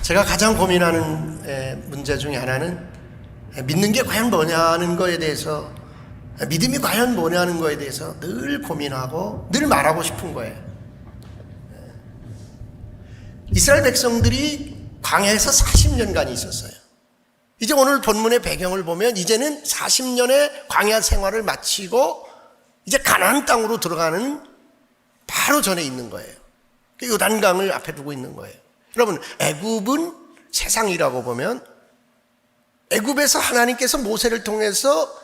제가 가장 고민하는 문제 중에 하나는 믿는 게 과연 뭐냐는 거에 대해서, 믿음이 과연 뭐냐는 거에 대해서 늘 고민하고 늘 말하고 싶은 거예요. 이스라엘 백성들이 광야에서 40년간 있었어요. 이제 오늘 본문의 배경을 보면 이제는 40년의 광야 생활을 마치고 이제 가나안 땅으로 들어가는 바로 전에 있는 거예요. 요단강을 앞에 두고 있는 거예요. 여러분, 애굽은 세상이라고 보면 애굽에서 하나님께서 모세를 통해서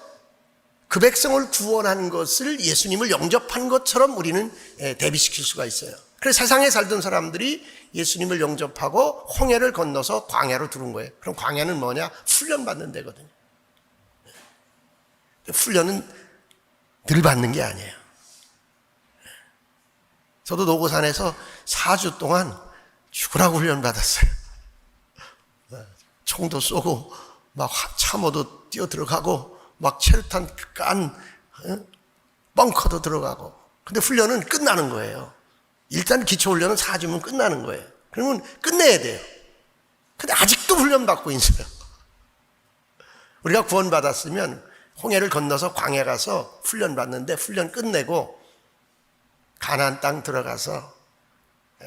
그 백성을 구원한 것을 예수님을 영접한 것처럼 우리는 대비시킬 수가 있어요. 그래서 세상에 살던 사람들이 예수님을 영접하고 홍해를 건너서 광야로 들어온 거예요. 그럼 광야는 뭐냐? 훈련받는 데거든요. 훈련은 늘 받는 게 아니에요. 저도 노고산에서 4주 동안 죽으라고 훈련받았어요. 총도 쏘고 막 참호도 뛰어 들어가고 막 체류탄 깐 벙커도 들어가고. 근데 훈련은 끝나는 거예요. 일단 기초훈련은 4주면 끝나는 거예요. 그러면 끝내야 돼요. 근데 아직도 훈련받고 있어요. 우리가 구원받았으면 홍해를 건너서 광야 가서 훈련받는데 훈련 끝내고 가나안 땅 들어가서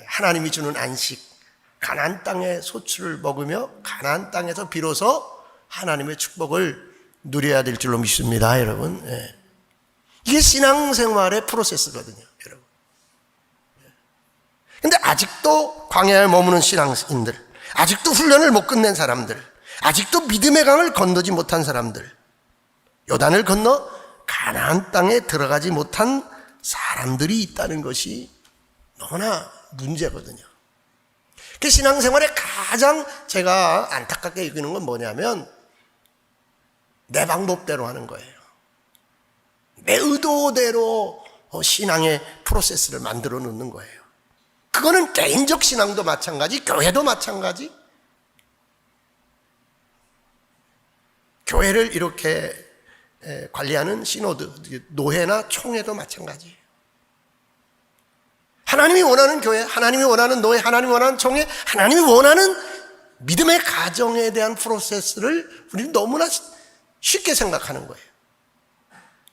하나님이 주는 안식, 가나안 땅의 소출을 먹으며 가나안 땅에서 비로소 하나님의 축복을 누려야 될 줄로 믿습니다, 여러분. 이게 신앙생활의 프로세스거든요, 여러분. 근데 아직도 광야에 머무는 신앙인들, 아직도 훈련을 못 끝낸 사람들, 아직도 믿음의 강을 건너지 못한 사람들, 요단을 건너 가나안 땅에 들어가지 못한 사람들이 있다는 것이 너무나 문제거든요. 그 신앙생활에 가장 제가 안타깝게 여기는 건 뭐냐면 내 방법대로 하는 거예요. 내 의도대로 신앙의 프로세스를 만들어 놓는 거예요. 그거는 개인적 신앙도 마찬가지, 교회도 마찬가지. 교회를 이렇게 관리하는 시노드, 노회나 총회도 마찬가지예요. 하나님이 원하는 교회, 하나님이 원하는 노회, 하나님이 원하는 총회, 하나님이 원하는 믿음의 가정에 대한 프로세스를 우리는 너무나 쉽게 생각하는 거예요.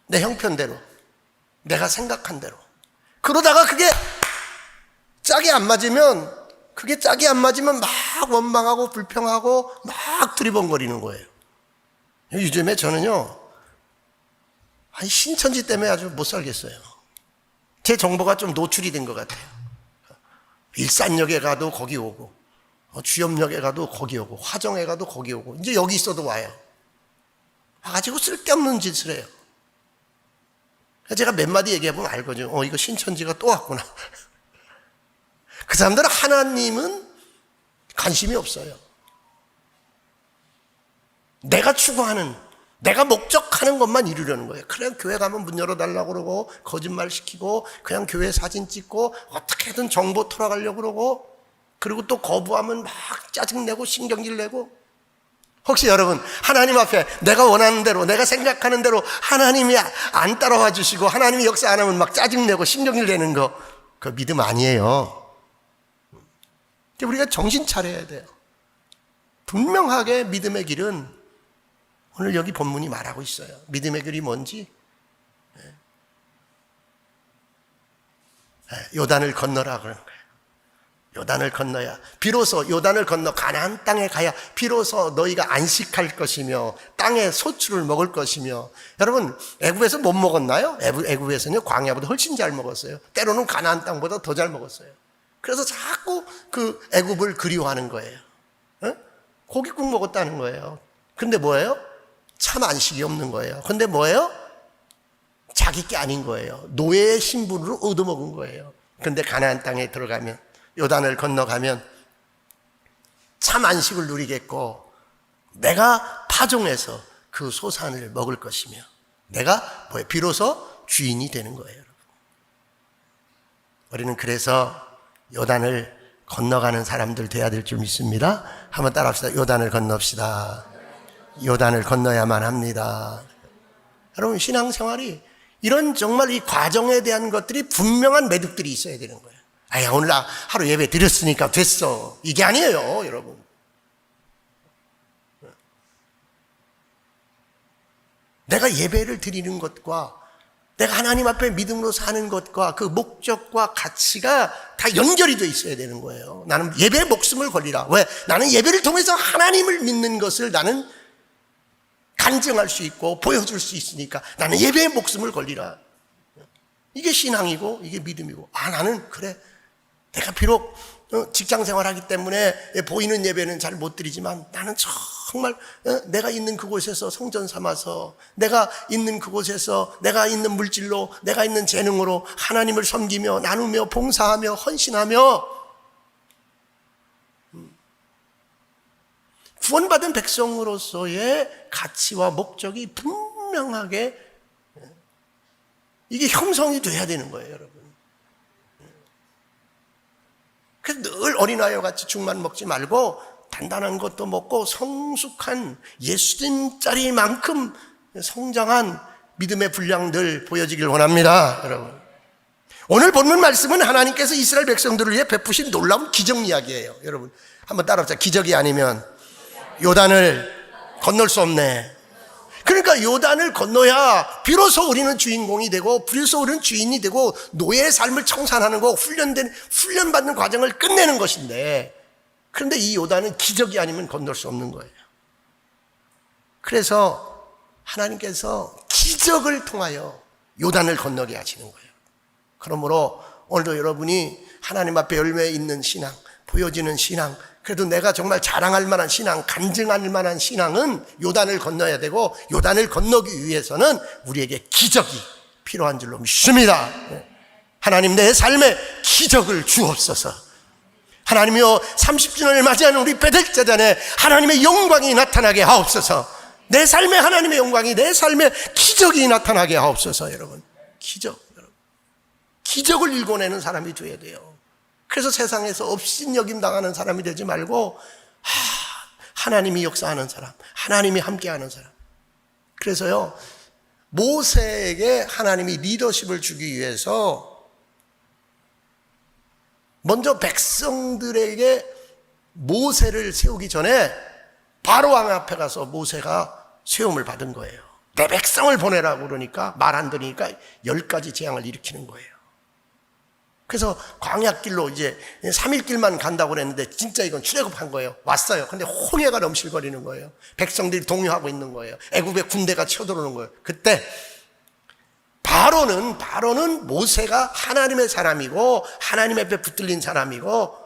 내 형편대로, 내가 생각한 대로. 그러다가 그게 짝이 안 맞으면 막 원망하고 불평하고 막 두리번거리는 거예요. 요즘에 저는요, 신천지 때문에 아주 못 살겠어요. 제 정보가 좀 노출이 된 것 같아요. 일산역에 가도 거기 오고, 주염역에 가도 거기 오고, 화정에 가도 거기 오고, 이제 여기 있어도 와요. 와가지고 쓸데없는 짓을 해요. 제가 몇 마디 얘기해보면 알거든요. 이거 신천지가 또 왔구나. 그 사람들은 하나님은 관심이 없어요. 내가 추구하는, 내가 목적하는 것만 이루려는 거예요. 그냥 교회 가면 문 열어달라고 그러고, 거짓말 시키고, 그냥 교회 사진 찍고, 어떻게든 정보 털어가려고 그러고, 그리고 또 거부하면 막 짜증내고, 신경질 내고. 혹시 여러분, 하나님 앞에 내가 원하는 대로, 내가 생각하는 대로 하나님이 안 따라와 주시고, 하나님이 역사 안 하면 막 짜증내고, 신경질 내는 거, 그거 믿음 아니에요. 우리가 정신 차려야 돼요. 분명하게 믿음의 길은 오늘 여기 본문이 말하고 있어요. 믿음의 길이 뭔지. 요단을 건너라 그러는 거예요. 요단을 건너야, 비로소 요단을 건너 가나안 땅에 가야 비로소 너희가 안식할 것이며 땅의 소출을 먹을 것이며. 여러분, 애굽에서 못 먹었나요? 애굽에서는요, 광야보다 훨씬 잘 먹었어요. 때로는 가나안 땅보다 더 잘 먹었어요. 그래서 자꾸 그 애굽을 그리워하는 거예요. 고깃국 먹었다는 거예요. 근데 뭐예요? 참 안식이 없는 거예요. 근데 뭐예요? 자기 게 아닌 거예요. 노예의 신분으로 얻어먹은 거예요. 근데 가나안 땅에 들어가면, 요단을 건너가면 참 안식을 누리겠고, 내가 파종해서 그 소산을 먹을 것이며, 내가 비로소 주인이 되는 거예요. 여러분. 우리는 그래서 요단을 건너가는 사람들 돼야 될 줄 믿습니다. 한번 따라합시다. 요단을 건넙시다. 요단을 건너야만 합니다. 여러분, 신앙생활이 이런 정말 이 과정에 대한 것들이 분명한 매듭들이 있어야 되는 거예요. 오늘 나 하루 예배 드렸으니까 됐어. 이게 아니에요, 여러분. 내가 예배를 드리는 것과 내가 하나님 앞에 믿음으로 사는 것과 그 목적과 가치가 다 연결이 돼 있어야 되는 거예요. 나는 예배에 목숨을 걸리라. 왜? 나는 예배를 통해서 하나님을 믿는 것을 나는 간증할 수 있고 보여줄 수 있으니까 나는 예배에 목숨을 걸리라. 이게 신앙이고 이게 믿음이고, 나는 그래, 내가 비록 직장 생활하기 때문에 보이는 예배는 잘 못 드리지만 나는 정말 내가 있는 그곳에서 성전 삼아서, 내가 있는 그곳에서 내가 있는 물질로, 내가 있는 재능으로 하나님을 섬기며 나누며 봉사하며 헌신하며, 구원받은 백성으로서의 가치와 목적이 분명하게 이게 형성이 돼야 되는 거예요, 여러분. 그래서 늘 어린아이와 같이 죽만 먹지 말고 단단한 것도 먹고 성숙한 예수님짜리만큼 성장한 믿음의 분량들 보여지길 원합니다, 여러분. 오늘 본문 말씀은 하나님께서 이스라엘 백성들을 위해 베푸신 놀라운 기적 이야기예요. 여러분 한번 따라합시다. 기적이 아니면 요단을 건널 수 없네. 그러니까 요단을 건너야 비로소 우리는 주인공이 되고 비로소 우리는 주인이 되고 노예의 삶을 청산하는 거, 훈련받는 과정을 끝내는 것인데, 그런데 이 요단은 기적이 아니면 건널 수 없는 거예요. 그래서 하나님께서 기적을 통하여 요단을 건너게 하시는 거예요. 그러므로 오늘도 여러분이 하나님 앞에 열매 있는 신앙, 보여지는 신앙, 그래도 내가 정말 자랑할 만한 신앙, 간증할 만한 신앙은 요단을 건너야 되고, 요단을 건너기 위해서는 우리에게 기적이 필요한 줄로 믿습니다. 하나님, 내 삶에 기적을 주옵소서. 하나님이여, 30주년을 맞이하는 우리 베델제단에 하나님의 영광이 나타나게 하옵소서. 내 삶에 하나님의 영광이, 내 삶에 기적이 나타나게 하옵소서. 여러분, 기적을 일궈내는 사람이 돼야 돼요. 그래서 세상에서 업신여김 당하는 사람이 되지 말고 하나님이 역사하는 사람, 하나님이 함께하는 사람. 그래서요, 모세에게 하나님이 리더십을 주기 위해서 먼저 백성들에게 모세를 세우기 전에 바로 왕 앞에 가서 모세가 세움을 받은 거예요. 내 백성을 보내라고 그러니까 말 안 들으니까 10가지 재앙을 일으키는 거예요. 그래서 광야길로 이제 3일길만 간다고 그랬는데 진짜 이건 출애굽한 거예요. 왔어요. 근데 홍해가 넘실거리는 거예요. 백성들이 동요하고 있는 거예요. 애굽의 군대가 쳐들어오는 거예요. 그때 바로는 모세가 하나님의 사람이고 하나님 앞에 붙들린 사람이고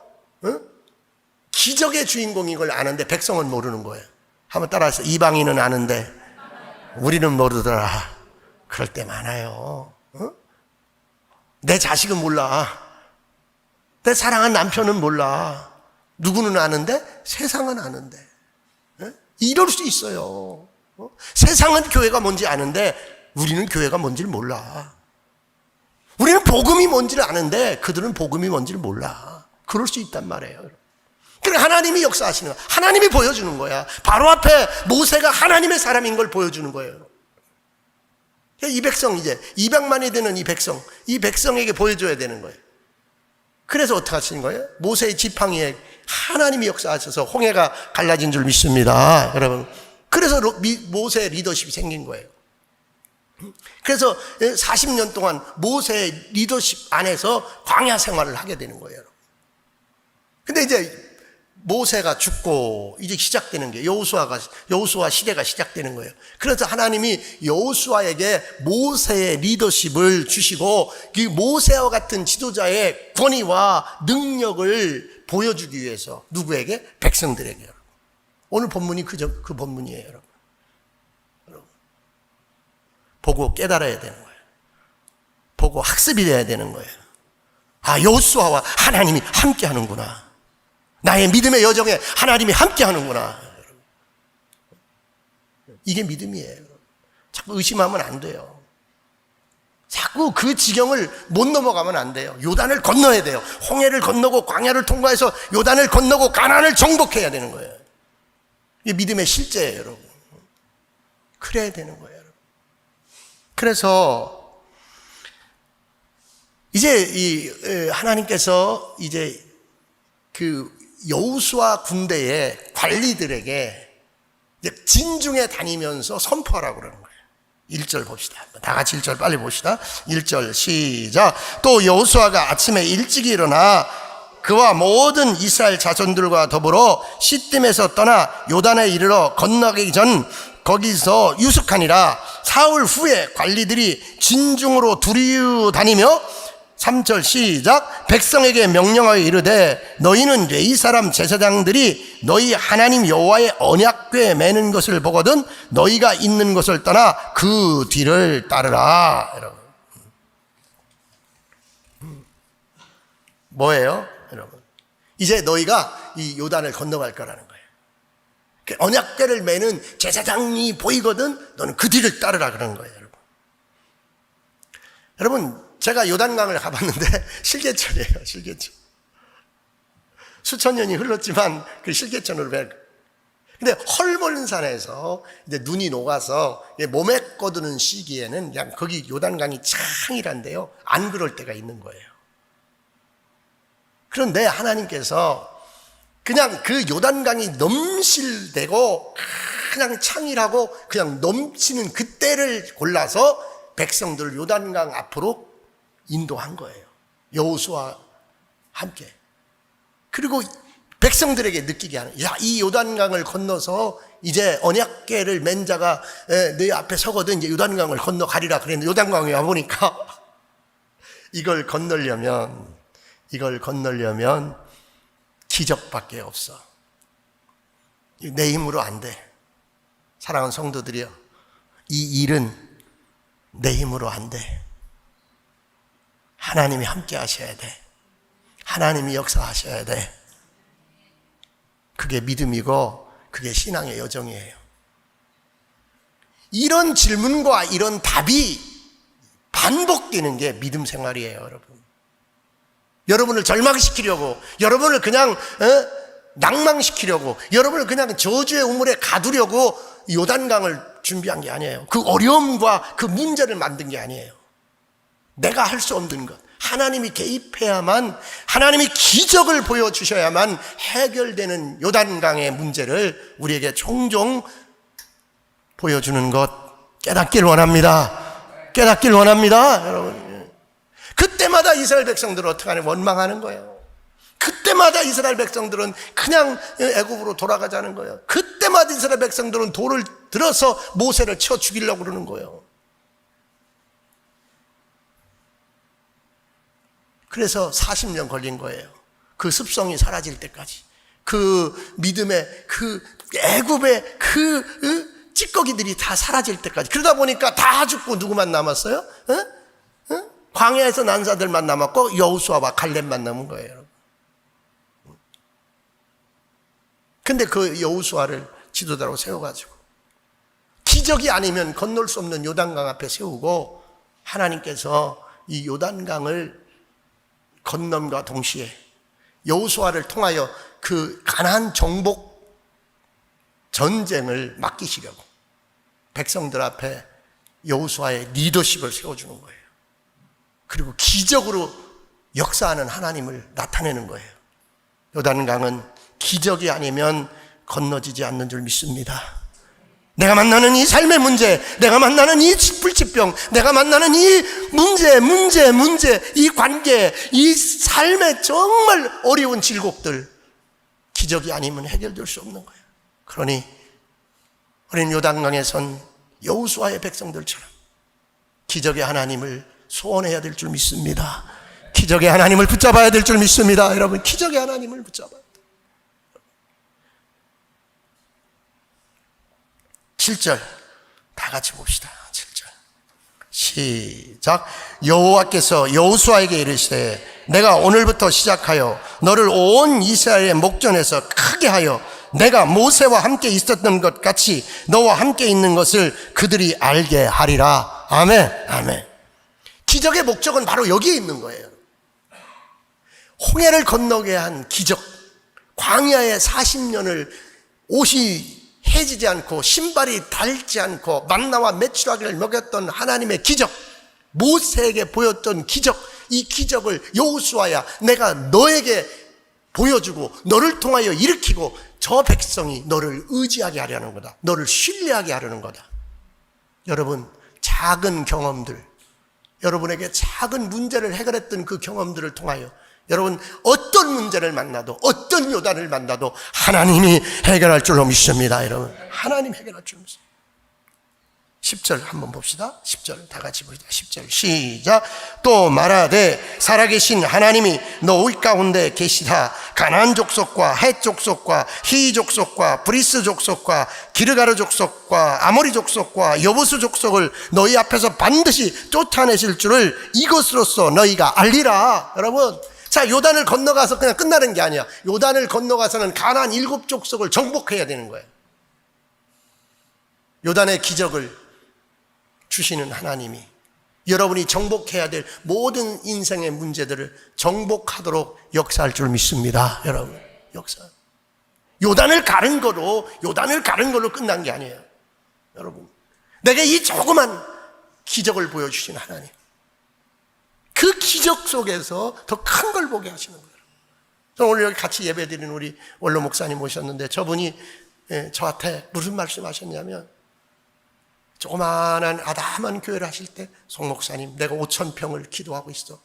기적의 주인공인 걸 아는데 백성은 모르는 거예요. 한번 따라해서, 이방인은 아는데 우리는 모르더라. 그럴 때 많아요. 내 자식은 몰라. 내 사랑한 남편은 몰라. 누구는 아는데 세상은 아는데. 이럴 수 있어요. 세상은 교회가 뭔지 아는데 우리는 교회가 뭔지를 몰라. 우리는 복음이 뭔지를 아는데 그들은 복음이 뭔지를 몰라. 그럴 수 있단 말이에요. 그러니까 하나님이 역사하시는 거야. 하나님이 보여주는 거야. 바로 앞에 모세가 하나님의 사람인 걸 보여주는 거예요. 이 백성, 이제 200만이 되는 이 백성에게 보여줘야 되는 거예요. 그래서 어떻게 하시는 거예요? 모세의 지팡이에 하나님이 역사하셔서 홍해가 갈라진 줄 믿습니다, 여러분. 그래서 모세의 리더십이 생긴 거예요. 그래서 40년 동안 모세의 리더십 안에서 광야 생활을 하게 되는 거예요. 근데 이제 모세가 죽고 이제 시작되는 게 여호수아 시대가 시작되는 거예요. 그래서 하나님이 여호수아에게 모세의 리더십을 주시고 그 모세와 같은 지도자의 권위와 능력을 보여주기 위해서 누구에게? 백성들에게. 오늘 본문이 그 본문이에요, 여러분. 보고 깨달아야 되는 거예요. 보고 학습이 돼야 되는 거예요. 여호수아와 하나님이 함께 하는구나. 나의 믿음의 여정에 하나님이 함께 하는구나. 이게 믿음이에요. 자꾸 의심하면 안 돼요. 자꾸 그 지경을 못 넘어가면 안 돼요. 요단을 건너야 돼요. 홍해를 건너고 광야를 통과해서 요단을 건너고 가나안을 정복해야 되는 거예요. 이게 믿음의 실제예요, 여러분. 그래야 되는 거예요, 여러분. 그래서 이제 하나님께서 이제 그 여호수아 군대의 관리들에게 진중에 다니면서 선포하라고 그러는 거예요. 1절 봅시다. 다 같이 1절 빨리 봅시다. 1절 시작. 또 여호수아가 아침에 일찍 일어나 그와 모든 이스라엘 자손들과 더불어 시딤에서 떠나 요단에 이르러 건너기 전 거기서 유숙하니라. 사흘 후에 관리들이 진중으로 두리우 다니며 3절 시작. 백성에게 명령하여 이르되 너희는 레위 사람 제사장들이 너희 하나님 여호와의 언약궤에 매는 것을 보거든 너희가 있는 곳을 떠나 그 뒤를 따르라. 여러분, 뭐예요? 여러분, 이제 너희가 이 요단을 건너갈 거라는 거예요. 언약궤를 매는 제사장이 보이거든 너는 그 뒤를 따르라 그러는 거예요. 여러분, 제가 요단강을 가봤는데 실개천이에요. 실개천. 수천 년이 흘렀지만 그 실개천으로 배. 근데 헐몬산에서 이제 눈이 녹아서 몸에 꺼드는 시기에는 그냥 거기 요단강이 창이란데요, 안 그럴 때가 있는 거예요. 그런데 하나님께서 그냥 그 요단강이 넘실대고 그냥 창이라고 그냥 넘치는 그때를 골라서 백성들을 요단강 앞으로 인도한 거예요. 여호수아와 함께. 그리고 백성들에게 느끼게 하는, 야, 이 요단강을 건너서 이제 언약궤를 맨 자가 네 앞에 서거든 이제 요단강을 건너가리라 그랬는데 요단강에 와보니까 이걸 건너려면 기적밖에 없어. 내 힘으로 안 돼. 사랑하는 성도들이여, 이 일은 내 힘으로 안 돼. 하나님이 함께 하셔야 돼. 하나님이 역사하셔야 돼. 그게 믿음이고 그게 신앙의 여정이에요. 이런 질문과 이런 답이 반복되는 게 믿음 생활이에요, 여러분. 여러분을 절망시키려고, 여러분을 그냥 낭망시키려고, 여러분을 그냥 저주의 우물에 가두려고 요단강을 준비한 게 아니에요. 그 어려움과 그 문제를 만든 게 아니에요. 내가 할 수 없는 것, 하나님이 개입해야만, 하나님이 기적을 보여주셔야만 해결되는 요단강의 문제를 우리에게 종종 보여주는 것 깨닫길 원합니다. 깨닫길 원합니다, 여러분. 그때마다 이스라엘 백성들은 어떻게 하냐, 원망하는 거예요. 그때마다 이스라엘 백성들은 그냥 애굽으로 돌아가자는 거예요. 그때마다 이스라엘 백성들은 돌을 들어서 모세를 쳐 죽이려고 그러는 거예요. 그래서 40년 걸린 거예요. 그 습성이 사라질 때까지. 그 믿음의, 그 애굽의 그 찌꺼기들이 다 사라질 때까지. 그러다 보니까 다 죽고 누구만 남았어요? 광야에서 난사들만 남았고 여호수아와 갈렙만 남은 거예요, 여러분. 근데 그 여호수아를 지도자로 세워가지고 기적이 아니면 건널 수 없는 요단강 앞에 세우고 하나님께서 이 요단강을 건넌과 동시에 여호수아를 통하여 그 가나안 정복 전쟁을 맡기시려고 백성들 앞에 여호수아의 리더십을 세워주는 거예요. 그리고 기적으로 역사하는 하나님을 나타내는 거예요. 요단강은 기적이 아니면 건너지지 않는 줄 믿습니다. 내가 만나는 이 삶의 문제, 내가 만나는 이 불치병, 내가 만나는 이 문제, 이 관계, 이 삶의 정말 어려운 질곡들, 기적이 아니면 해결될 수 없는 거예요. 그러니 우리는 요단강에 선 여호수아의 백성들처럼 기적의 하나님을 소원해야 될 줄 믿습니다. 기적의 하나님을 붙잡아야 될 줄 믿습니다. 여러분, 기적의 하나님을 붙잡아야 돼요. 7절 다 같이 봅시다. 7절 시작. 여호와께서 여호수아에게 이르시되 내가 오늘부터 시작하여 너를 온 이스라엘의 목전에서 크게 하여 내가 모세와 함께 있었던 것 같이 너와 함께 있는 것을 그들이 알게 하리라. 아멘. 아멘. 기적의 목적은 바로 여기에 있는 거예요. 홍해를 건너게 한 기적, 광야의 40년을 옷이 해지지 않고 신발이 닳지 않고 만나와 메추라기를 먹였던 하나님의 기적, 모세에게 보였던 기적, 이 기적을 여호수아야 내가 너에게 보여주고 너를 통하여 일으키고 저 백성이 너를 의지하게 하려는 거다. 너를 신뢰하게 하려는 거다. 여러분, 작은 경험들, 여러분에게 작은 문제를 해결했던 그 경험들을 통하여 여러분 어떤 문제를 만나도 어떤 요단을 만나도 하나님이 해결할 줄로 믿습니다. 여러분 하나님 해결할 줄로 믿습니다. 10절 한번 봅시다. 10절 다 같이 봅시다. 10절 시작. 또 말하되 살아계신 하나님이 너희 가운데 계시다. 가나안 족속과 헷 족속과 히 족속과 브리스 족속과 기르가르 족속과 아모리 족속과 여부수 족속을 너희 앞에서 반드시 쫓아내실 줄을 이것으로써 너희가 알리라. 여러분, 자, 요단을 건너가서 그냥 끝나는 게 아니야. 요단을 건너가서는 가나안 7족속을 정복해야 되는 거예요. 요단의 기적을 주시는 하나님이 여러분이 정복해야 될 모든 인생의 문제들을 정복하도록 역사할 줄 믿습니다. 여러분, 역사. 요단을 가른 거로 끝난 게 아니에요. 여러분, 내게 이 조그만 기적을 보여주신 하나님, 그 기적 속에서 더 큰 걸 보게 하시는 거예요. 저는 오늘 여기 같이 예배드리는 우리 원로 목사님 오셨는데 저분이 저한테 무슨 말씀하셨냐면, 조그마한 아담한 교회를 하실 때 송 목사님, 내가 5,000평을 기도하고 있어.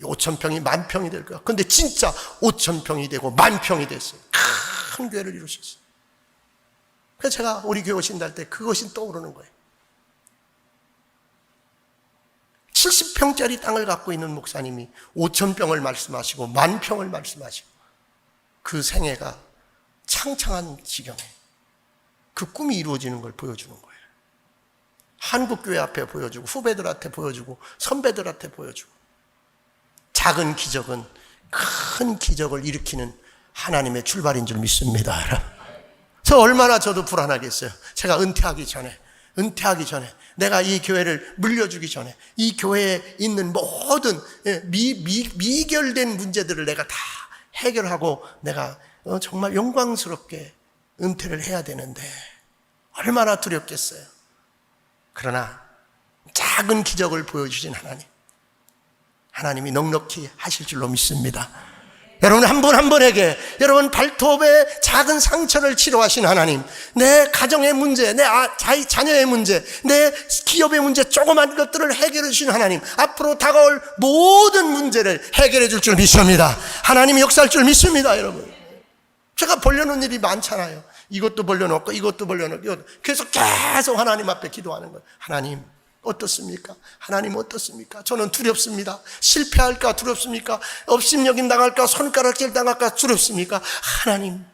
5,000평이 10,000평이 될 거야. 근데 진짜 5,000평이 되고 10,000평이 됐어요. 큰 교회를 이루셨어요. 그래서 제가 우리 교회 오신다 할 때 그것이 떠오르는 거예요. 70평짜리 땅을 갖고 있는 목사님이 5,000평을 말씀하시고 10,000평을 말씀하시고 그 생애가 창창한 지경에 그 꿈이 이루어지는 걸 보여주는 거예요. 한국교회 앞에 보여주고 후배들한테 보여주고 선배들한테 보여주고, 작은 기적은 큰 기적을 일으키는 하나님의 출발인 줄 믿습니다. 저 얼마나 저도 불안하겠어요. 제가 은퇴하기 전에 내가 이 교회를 물려주기 전에 이 교회에 있는 모든 미결된 문제들을 내가 다 해결하고 내가 정말 영광스럽게 은퇴를 해야 되는데 얼마나 두렵겠어요. 그러나 작은 기적을 보여주신 하나님이 넉넉히 하실 줄로 믿습니다. 여러분 한 분 한 분에게 여러분 발톱에 작은 상처를 치료하신 하나님, 내 가정의 문제, 내 자녀의 문제, 내 기업의 문제, 조그만 것들을 해결해 주신 하나님, 앞으로 다가올 모든 문제를 해결해 줄 줄 믿습니다. 하나님이 역사할 줄 믿습니다. 여러분, 제가 벌려놓은 일이 많잖아요. 이것도 벌려놓고 이것도 벌려놓고, 그래서 계속 하나님 앞에 기도하는 거예요. 하나님 어떻습니까? 하나님 어떻습니까? 저는 두렵습니다. 실패할까 두렵습니까? 업신여김 당할까, 손가락질 당할까 두렵습니까? 하나님,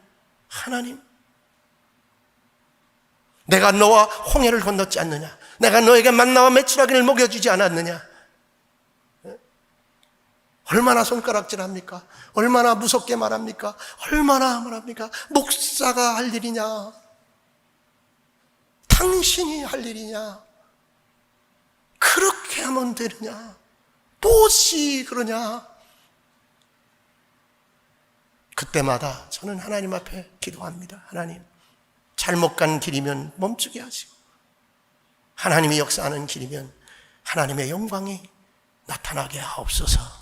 내가 너와 홍해를 건넜지 않느냐? 내가 너에게 만나와 메추라기를 먹여주지 않았느냐? 얼마나 손가락질합니까? 얼마나 무섭게 말합니까? 얼마나 말합니까? 목사가 할 일이냐? 당신이 할 일이냐? 그렇게 하면 되느냐? 무엇이 그러냐? 그때마다 저는 하나님 앞에 기도합니다. 하나님, 잘못 간 길이면 멈추게 하시고, 하나님이 역사하는 길이면 하나님의 영광이 나타나게 하옵소서.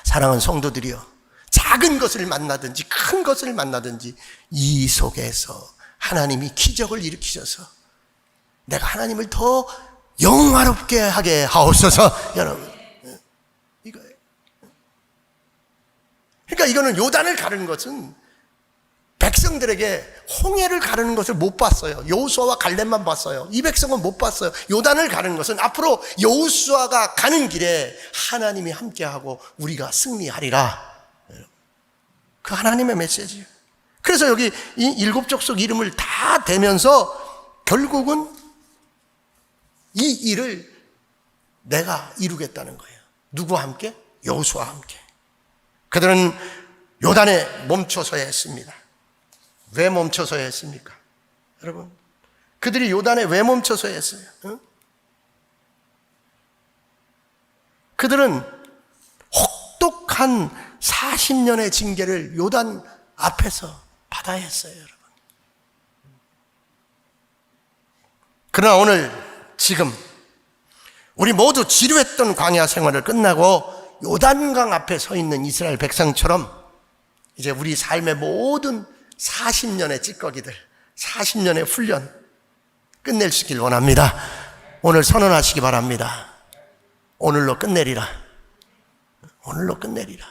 사랑하는 성도들이여, 작은 것을 만나든지 큰 것을 만나든지 이 속에서 하나님이 기적을 일으키셔서 내가 하나님을 더 영화롭게 하게 하옵소서. 여러분, 이거예요. 그러니까 이거는 요단을 가르는 것은 백성들에게 홍해를 가르는 것을 못 봤어요. 여호수아와 갈렙만 봤어요. 이 백성은 못 봤어요. 요단을 가르는 것은 앞으로 여호수아가 가는 길에 하나님이 함께하고 우리가 승리하리라. 그 하나님의 메시지예요. 그래서 여기 이 7족속 이름을 다 대면서 결국은 이 일을 내가 이루겠다는 거예요. 누구와 함께? 여호수아와 함께. 그들은 요단에 멈춰서야 했습니다. 왜 멈춰서야 했습니까? 여러분, 그들이 요단에 왜 멈춰서야 했어요? 응? 그들은 혹독한 40년의 징계를 요단 앞에서 받아야 했어요, 여러분. 그러나 오늘 지금 우리 모두 지루했던 광야 생활을 끝나고 요단강 앞에 서 있는 이스라엘 백성처럼 이제 우리 삶의 모든 40년의 찌꺼기들, 40년의 훈련 끝낼 수 있길 원합니다. 오늘 선언하시기 바랍니다. 오늘로 끝내리라. 오늘로 끝내리라.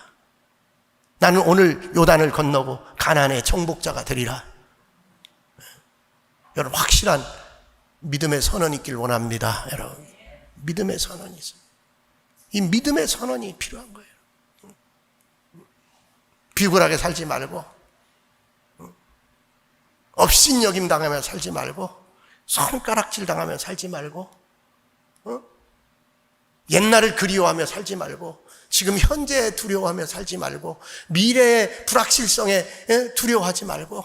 나는 오늘 요단을 건너고 가나안의 정복자가 되리라. 여러분, 확실한 믿음의 선언이 있길 원합니다. 여러분, 믿음의 선언이 있어요. 이 믿음의 선언이 필요한 거예요. 비굴하게 살지 말고, 업신여김 당하며 살지 말고, 손가락질 당하며 살지 말고, 옛날을 그리워하며 살지 말고, 지금 현재에 두려워하며 살지 말고, 미래의 불확실성에 두려워하지 말고,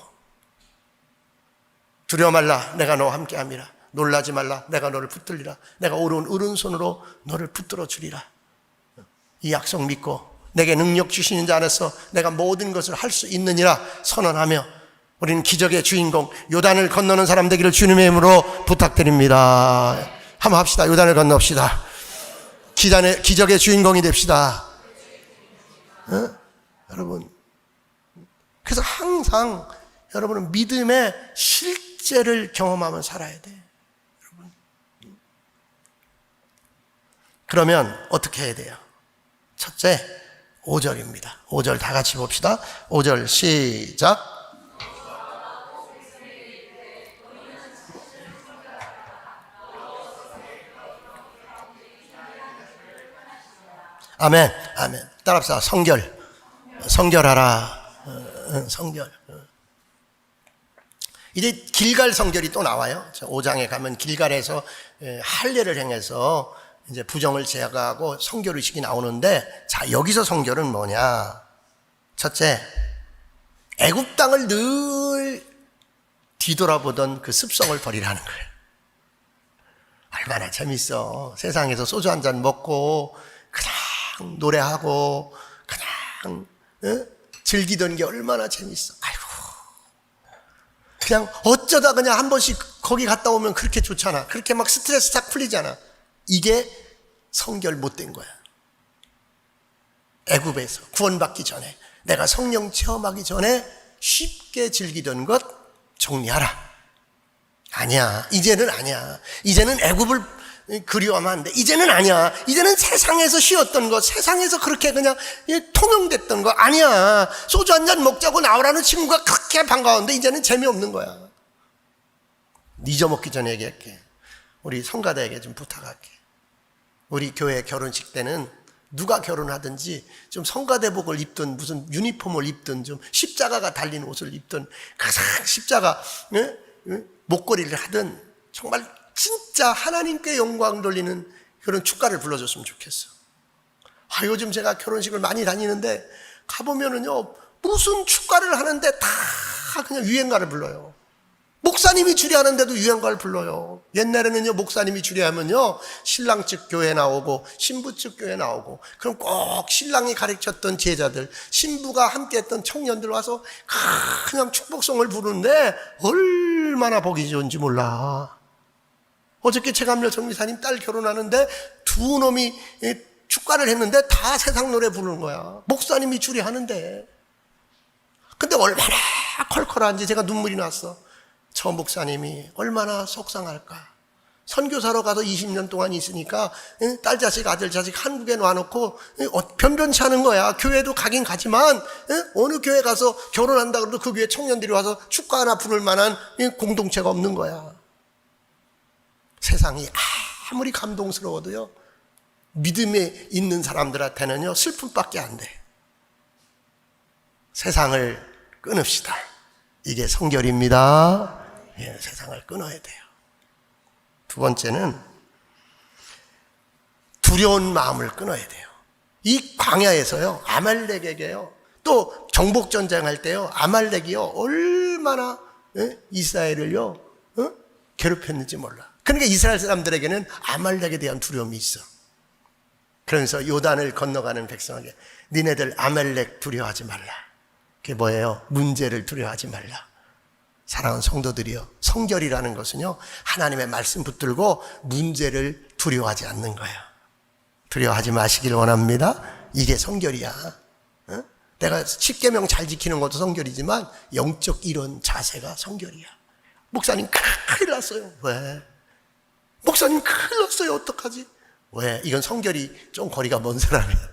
두려워 말라, 내가 너와 함께함이라. 놀라지 말라, 내가 너를 붙들리라. 내가 오른손으로 너를 붙들어 주리라. 이 약속 믿고 내게 능력 주시는 자 안에서 내가 모든 것을 할 수 있느니라 선언하며, 우리는 기적의 주인공 요단을 건너는 사람 되기를 주님의 이름으로 부탁드립니다. 한번 합시다. 요단을 건넙시다. 기적의 주인공이 됩시다. 여러분, 그래서 항상 여러분은 믿음의 실제를 경험하며 살아야 돼. 여러분, 그러면 어떻게 해야 돼요? 첫째, 5절입니다. 5절 다 같이 봅시다. 5절 시작. 아멘, 아멘. 따라합시다. 성결하라. 성결. 이제 길갈 성결이 또 나와요. 5장에 가면 길갈에서 할례를 행해서 이제 부정을 제거하고 성결의식이 나오는데, 자, 여기서 성결은 뭐냐? 첫째, 애굽 땅을 늘 뒤돌아보던 그 습성을 버리라는 거예요. 얼마나 재밌어. 세상에서 소주 한 잔 먹고 그냥 노래하고 그냥 즐기던 게 얼마나 재밌어. 아이고, 그냥 어쩌다 그냥 한 번씩 거기 갔다 오면 그렇게 좋잖아. 그렇게 막 스트레스 싹 풀리잖아. 이게 성결 못된 거야. 애굽에서 구원받기 전에, 내가 성령 체험하기 전에 쉽게 즐기던 것 정리하라. 아니야, 이제는 아니야. 이제는 애굽을 그리워하면 안 돼. 이제는 아니야. 이제는 세상에서 쉬었던 거, 세상에서 그렇게 그냥 통용됐던 거 아니야. 소주 한 잔 먹자고 나오라는 친구가 그렇게 반가웠는데 이제는 재미없는 거야. 잊어먹기 전에 얘기할게. 우리 성가대에게 좀 부탁할게. 우리 교회 결혼식 때는 누가 결혼하든지 좀 성가대복을 입든 무슨 유니폼을 입든 좀 십자가가 달린 옷을 입든 가장 십자가 목걸이를 하든 정말 진짜 하나님께 영광 돌리는 그런 축가를 불러줬으면 좋겠어. 요즘 제가 결혼식을 많이 다니는데 가보면은요, 무슨 축가를 하는데 다 그냥 유행가를 불러요. 목사님이 주례하는데도 유행가를 불러요. 옛날에는요, 목사님이 주례하면요, 신랑 측 교회 나오고 신부 측 교회 나오고, 그럼 꼭 신랑이 가르쳤던 제자들, 신부가 함께했던 청년들 와서 그냥 축복송을 부르는데 얼마나 보기 좋은지 몰라. 어저께 최감렬 정미사님 딸 결혼하는데 두 놈이 축가를 했는데 다 세상 노래 부르는 거야. 목사님이 주례하는데. 근데 얼마나 컬컬한지 제가 눈물이 났어. 저 목사님이 얼마나 속상할까. 선교사로 가서 20년 동안 있으니까 딸 자식 아들 자식 한국에 놔놓고 변변치 않은 거야. 교회도 가긴 가지만 어느 교회 가서 결혼한다 그래도 그 교회 청년들이 와서 축가 하나 부를 만한 공동체가 없는 거야. 세상이 아무리 감동스러워도요, 믿음에 있는 사람들한테는요, 슬픔밖에 안 돼. 세상을 끊읍시다. 이게 성결입니다. 예, 세상을 끊어야 돼요. 두 번째는 두려운 마음을 끊어야 돼요. 이 광야에서요, 아말렉에게요, 또 정복전쟁 할 때요, 아말렉이요, 얼마나 이스라엘을요 괴롭혔는지 몰라. 그러니까 이스라엘 사람들에게는 아말렉에 대한 두려움이 있어. 그러면서 요단을 건너가는 백성에게 니네들 아말렉 두려워하지 말라. 그게 뭐예요? 문제를 두려워하지 말라. 사랑하는 성도들이요, 성결이라는 것은요, 하나님의 말씀 붙들고 문제를 두려워하지 않는 거예요. 두려워하지 마시길 원합니다. 이게 성결이야. 내가 십계명 잘 지키는 것도 성결이지만 영적 이런 자세가 성결이야. 목사님 큰일 났어요. 왜? 목사님 큰일 났어요. 어떡하지? 왜? 이건 성결이 좀 거리가 먼 사람이에요.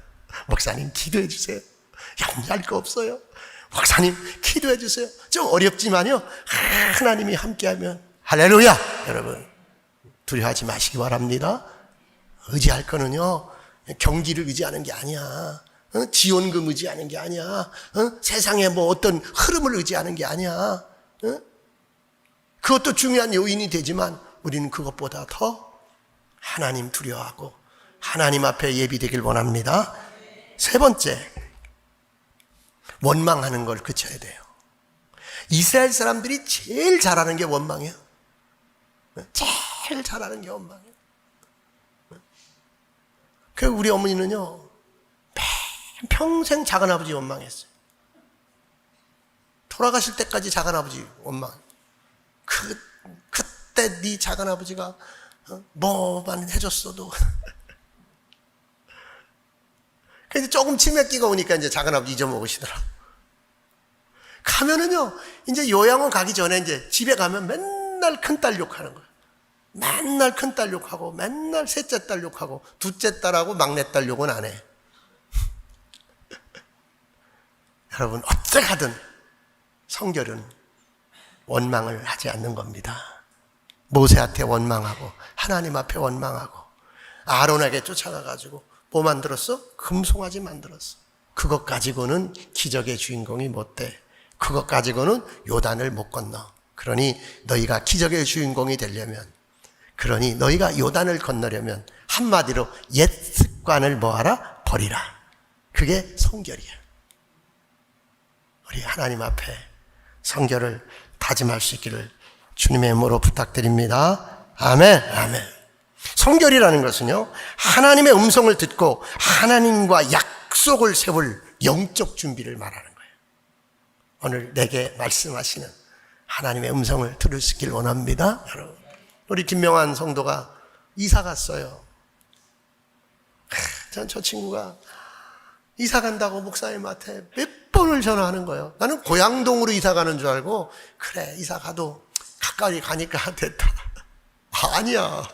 목사님 기도해 주세요. 양보할 거 없어요. 목사님 기도해 주세요. 좀 어렵지만요, 하나님이 함께하면 할렐루야. 여러분 두려워하지 마시기 바랍니다. 의지할 거는요, 경기를 의지하는 게 아니야. 지원금 의지하는 게 아니야. 세상에 뭐 어떤 흐름을 의지하는 게 아니야. 그것도 중요한 요인이 되지만 우리는 그것보다 더 하나님 두려워하고 하나님 앞에 예비되길 원합니다. 세 번째, 원망하는 걸 그쳐야 돼요. 이스라엘 사람들이 제일 잘하는 게 원망이에요. 제일 잘하는 게 원망이에요. 그 우리 어머니는요, 평생 작은아버지 원망했어요. 돌아가실 때까지 작은아버지 원망. 그때 네 작은아버지가 뭐만 해줬어도. 근데 조금 치매기가 오니까 이제 작은아버지 잊어먹으시더라고. 가면은요, 이제 요양원 가기 전에 이제 집에 가면 맨날 큰딸 욕하는 거예요. 맨날 큰딸 욕하고, 맨날 셋째 딸 욕하고, 둘째 딸하고 막내딸 욕은 안 해. 여러분, 어떻게 하든 성결은 원망을 하지 않는 겁니다. 모세한테 원망하고, 하나님 앞에 원망하고, 아론에게 쫓아가가지고 뭐 만들었어? 금송아지 만들었어. 그것 가지고는 기적의 주인공이 못 돼. 그것 가지고는 요단을 못 건너. 그러니 너희가 기적의 주인공이 되려면, 그러니 너희가 요단을 건너려면 한마디로 옛 습관을 뭐하라? 버리라. 그게 성결이야. 우리 하나님 앞에 성결을 다짐할 수 있기를 주님의 이름으로 부탁드립니다. 아멘. 아멘. 성결이라는 것은요, 하나님의 음성을 듣고 하나님과 약속을 세울 영적 준비를 말하는 거예요. 오늘 내게 말씀하시는 하나님의 음성을 들을 수 있길 원합니다. 여러분, 우리 김명환 성도가 이사 갔어요. 전 저 친구가 이사 간다고 목사님한테 몇 번을 전화하는 거예요. 나는 고양동으로 이사 가는 줄 알고, 그래 이사 가도 가까이 가니까 됐다. 아니야.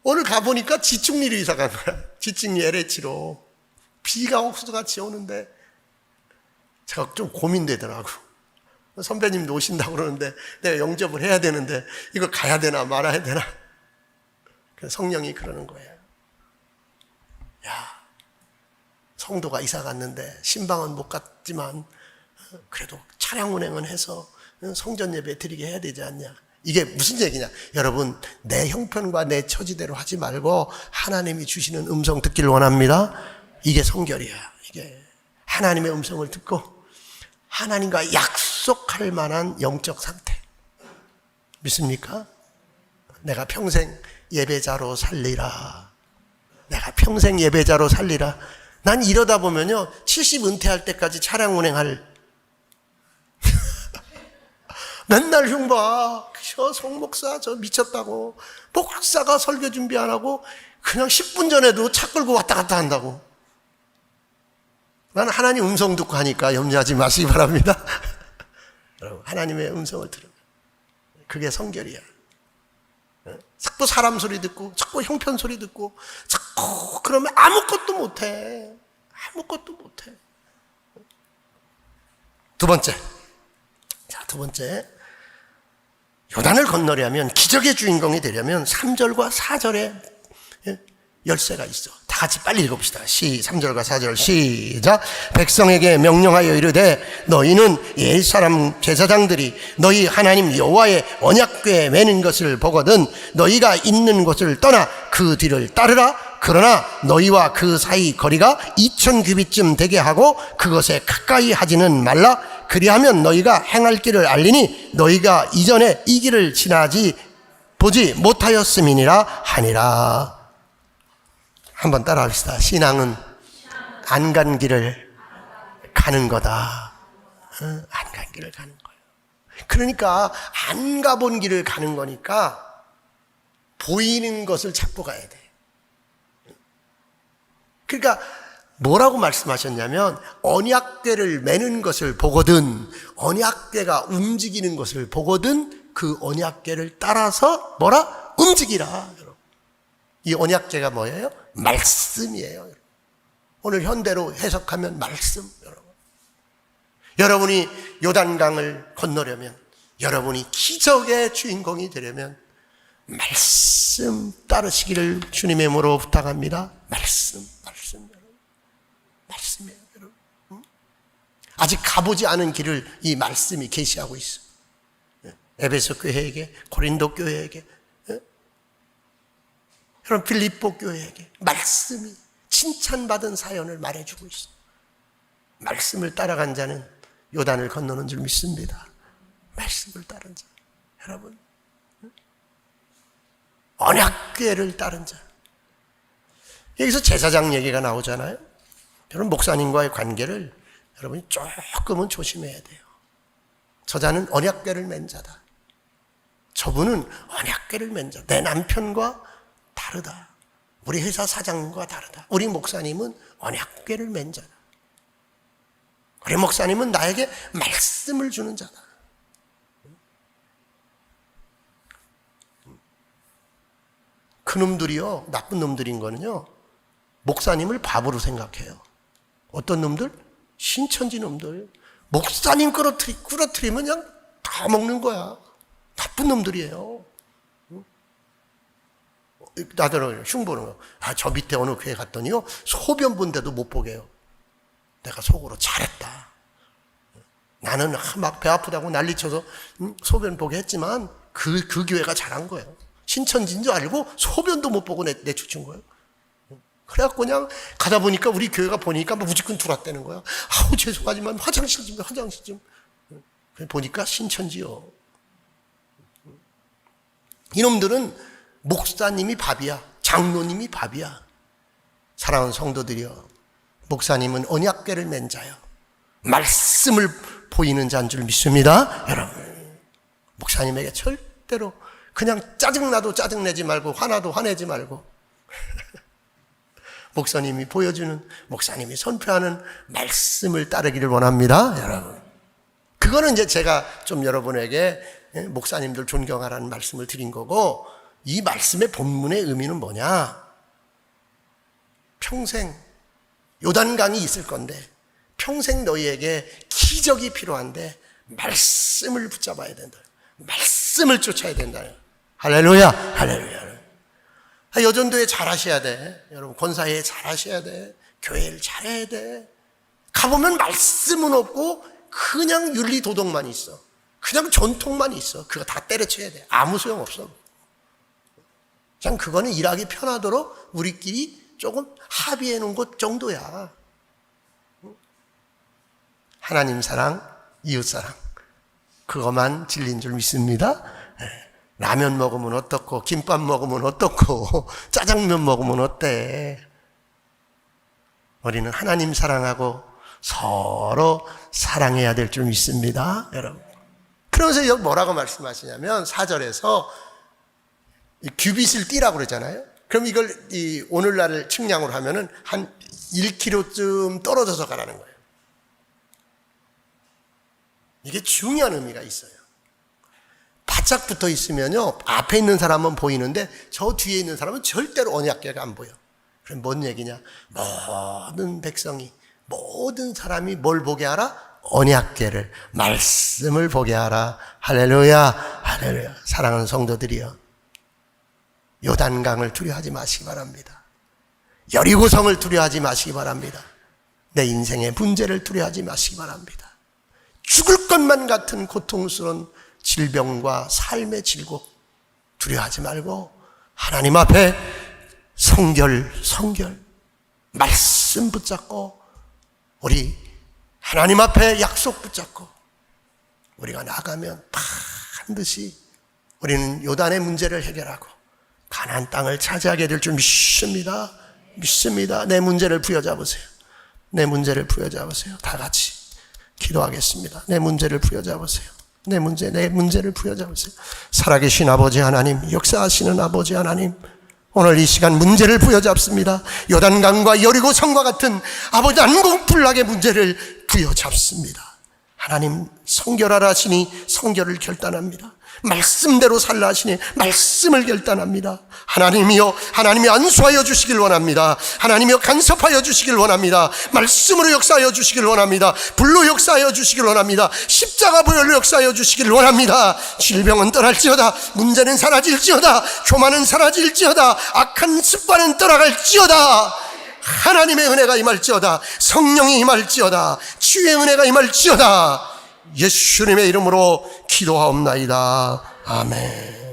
오늘 가보니까 지축리로 이사 간 거야. 지축리 LH로. 비가 옥수수같이 오는데 제가 좀 고민되더라고. 선배님도 오신다고 그러는데 내가 영접을 해야 되는데 이거 가야 되나 말아야 되나. 성령이 그러는 거예요. 야, 성도가 이사 갔는데 신방은 못 갔지만 그래도 차량 운행은 해서 성전 예배 드리게 해야 되지 않냐. 이게 무슨 얘기냐? 여러분, 내 형편과 내 처지대로 하지 말고 하나님이 주시는 음성 듣기를 원합니다. 이게 성결이야. 이게 하나님의 음성을 듣고 하나님과 약속할 만한 영적 상태. 믿습니까? 내가 평생 예배자로 살리라. 내가 평생 예배자로 살리라. 난 이러다 보면요, 70 은퇴할 때까지 차량 운행할 맨날 흉봐. 저 송목사 저 미쳤다고. 목사가 설교 준비 안 하고 그냥 10분 전에도 차 끌고 왔다 갔다 한다고. 난 하나님 음성 듣고 하니까 염려하지 마시기 바랍니다. 여러분, 하나님의 음성을 들으면 그게 성결이야. 자꾸 사람 소리 듣고 자꾸 형편 소리 듣고 자꾸 그러면 아무것도 못해. 아무것도 못해. 두 번째, 요단을 건너려면, 기적의 주인공이 되려면 3절과 4절에 열쇠가 있어. 다 같이 빨리 읽어봅시다. 3절과 4절 시작. 백성에게 명령하여 이르되 너희는 옛사람 제사장들이 너희 하나님 여호와의 언약궤에 매는 것을 보거든 너희가 있는 곳을 떠나 그 뒤를 따르라. 그러나 너희와 그 사이 거리가 2000규빗쯤 되게 하고 그것에 가까이 하지는 말라. 그리하면 너희가 행할 길을 알리니 너희가 이전에 이 길을 지나지 보지 못하였음이니라 하니라. 한번 따라합시다. 신앙은 안 간 길을 가는 거다. 안 간 길을 가는 거예요. 그러니까 안 가본 길을 가는 거니까 보이는 것을 잡고 가야 돼. 그러니까 뭐라고 말씀하셨냐면, 언약궤를 매는 것을 보거든, 언약궤가 움직이는 것을 보거든 그 언약궤를 따라서 뭐라? 움직이라. 여러분. 이 언약궤가 뭐예요? 말씀이에요. 오늘 현대로 해석하면 말씀. 여러분이 요단강을 건너려면, 여러분이 기적의 주인공이 되려면 말씀 따르시기를 주님의 이름으로 부탁합니다. 말씀. 말씀이에요, 여러분. 아직 가보지 않은 길을 이 말씀이 계시하고 있어요. 에베소 교회에게, 고린도 교회에게, 여러분 빌립보 교회에게 말씀이 칭찬받은 사연을 말해주고 있어요. 말씀을 따라간 자는 요단을 건너는 줄 믿습니다. 말씀을 따른 자, 여러분, 언약궤를 따른 자. 여기서 제사장 얘기가 나오잖아요. 여러분 목사님과의 관계를 여러분이 조금은 조심해야 돼요. 저자는 언약궤를 맨 자다. 저분은 언약궤를 맨 자. 내 남편과 다르다. 우리 회사 사장님과 다르다. 우리 목사님은 언약궤를 맨 자다. 우리 목사님은 나에게 말씀을 주는 자다. 그 놈들이요, 나쁜 놈들인 거는요, 목사님을 바보로 생각해요. 어떤 놈들? 신천지 놈들. 목사님 끌어트리면 그냥 다 먹는 거야. 나쁜 놈들이에요. 나더러 흉보는 거. 저 밑에 어느 교회 갔더니요, 소변 본 데도 못 보게 해요. 내가 속으로 잘했다. 나는 막 배 아프다고 난리쳐서 소변 보게 했지만 그 교회가 잘한 거예요. 신천지인 줄 알고 소변도 못 보고 내쫓은 거예요. 그래갖고 그냥 가다 보니까 우리 교회가 보니까 막 무지끈 들어왔다는 거야. 아우 죄송하지만 화장실 좀. 보니까 신천지요. 이놈들은 목사님이 밥이야. 장로님이 밥이야. 사랑하는 성도들이여, 목사님은 언약궤를 맨 자요. 말씀을 보이는 자인 줄 믿습니다. 여러분, 목사님에게 절대로 그냥 짜증나도 짜증내지 말고 화나도 화내지 말고 목사님이 보여주는, 목사님이 선포하는 말씀을 따르기를 원합니다. 여러분, 그거는 이제 제가 좀 여러분에게 목사님들 존경하라는 말씀을 드린 거고, 이 말씀의 본문의 의미는 뭐냐? 평생 요단강이 있을 건데 평생 너희에게 기적이 필요한데 말씀을 붙잡아야 된다. 말씀을 쫓아야 된다. 할렐루야, 할렐루야. 여전도에 잘하셔야 돼. 여러분 권사회 잘하셔야 돼. 교회를 잘해야 돼. 가보면 말씀은 없고 그냥 윤리도덕만 있어. 그냥 전통만 있어. 그거 다 때려쳐야 돼. 아무 소용없어. 그냥 그거는 일하기 편하도록 우리끼리 조금 합의해 놓은 것 정도야. 하나님 사랑, 이웃 사랑, 그것만 진리인 줄 믿습니다. 라면 먹으면 어떻고, 김밥 먹으면 어떻고, 짜장면 먹으면 어때? 우리는 하나님 사랑하고 서로 사랑해야 될 줄 믿습니다, 여러분. 그러면서 여기 뭐라고 말씀하시냐면 4절에서 규빗을 띠라고 그러잖아요. 그럼 이걸 오늘날을 측량으로 하면은 한 1km쯤 떨어져서 가라는 거예요. 이게 중요한 의미가 있어요. 바짝 붙어 있으면요, 앞에 있는 사람은 보이는데 저 뒤에 있는 사람은 절대로 언약궤가 안 보여. 그럼 뭔 얘기냐? 모든 백성이, 모든 사람이 뭘 보게 하라? 언약궤를, 말씀을 보게 하라. 할렐루야, 할렐루야. 사랑하는 성도들이여, 요단강을 두려워하지 마시기 바랍니다. 여리고성을 두려워하지 마시기 바랍니다. 내 인생의 문제를 두려워하지 마시기 바랍니다. 죽을 것만 같은 고통스러운 질병과 삶의 질곡 두려워하지 말고 하나님 앞에 성결 말씀 붙잡고, 우리 하나님 앞에 약속 붙잡고 우리가 나가면 반드시 우리는 요단의 문제를 해결하고 가나안 땅을 차지하게 될 줄 믿습니다. 믿습니다. 내 문제를 부여잡으세요. 내 문제를 부여잡으세요. 다 같이 기도하겠습니다. 내 문제를 부여잡으세요. 내 문제를 부여잡으세요. 살아계신 아버지 하나님, 역사하시는 아버지 하나님, 오늘 이 시간 문제를 부여잡습니다. 요단강과 여리고성과 같은 아버지 난공불락의 문제를 부여잡습니다. 하나님 성결하라 하시니 성결을 결단합니다. 말씀대로 살라 하시니 말씀을 결단합니다. 하나님이여, 하나님이 안수하여 주시길 원합니다. 하나님이여, 간섭하여 주시길 원합니다. 말씀으로 역사하여 주시길 원합니다. 불로 역사하여 주시길 원합니다. 십자가 보혈로 역사하여 주시길 원합니다. 질병은 떠날지어다, 문제는 사라질지어다, 교만은 사라질지어다, 악한 습관은 떠나갈지어다, 하나님의 은혜가 임할지어다, 성령이 임할지어다, 주의 은혜가 임할지어다. 예수님의 이름으로 기도하옵나이다. 아멘.